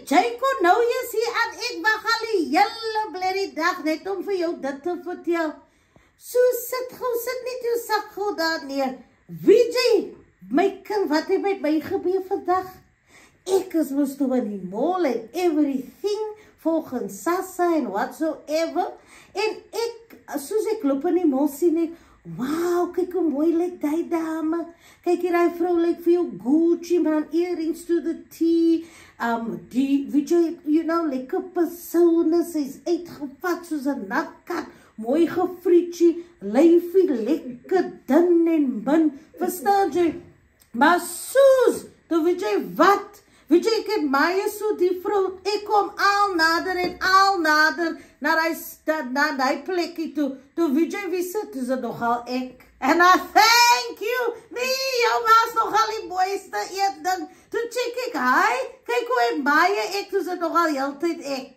Jaco, nou jy sien aan ek wag al die hele blerrie dag net om vir jou dit te vertel. So sit net jou sak gou daar neer. Vijay, my kind, wat het met my gebeur vandag? Ek is mos toe in die mall en everything, volgens Sassa en whatsoever. En ek, soos ek loop in die mall sien ek, wow, kyk hoe mooi lyk die dame. Kyk hier, die vrou lyk vir jou Gucci, man, earrings to the T. Die, weet jy, lekker persone, sy is uitgevat soos 'n nakkat, mooi gefrietjie, lyfie, lekker dun en min, verstaan jy? Maar soos, dan weet jy wat? Weet jy, ek het Maya so die vrou, ek kom al nader en al nader na die plekkie toe. Toe weet jy wie sit, is dit nogal ek. En I thank you, nee, jou ma's nogal die mooiste eet ding. Toe check ek, hi, kyk hoe hy Maya ek, toe is dit nogal heeltyd ek.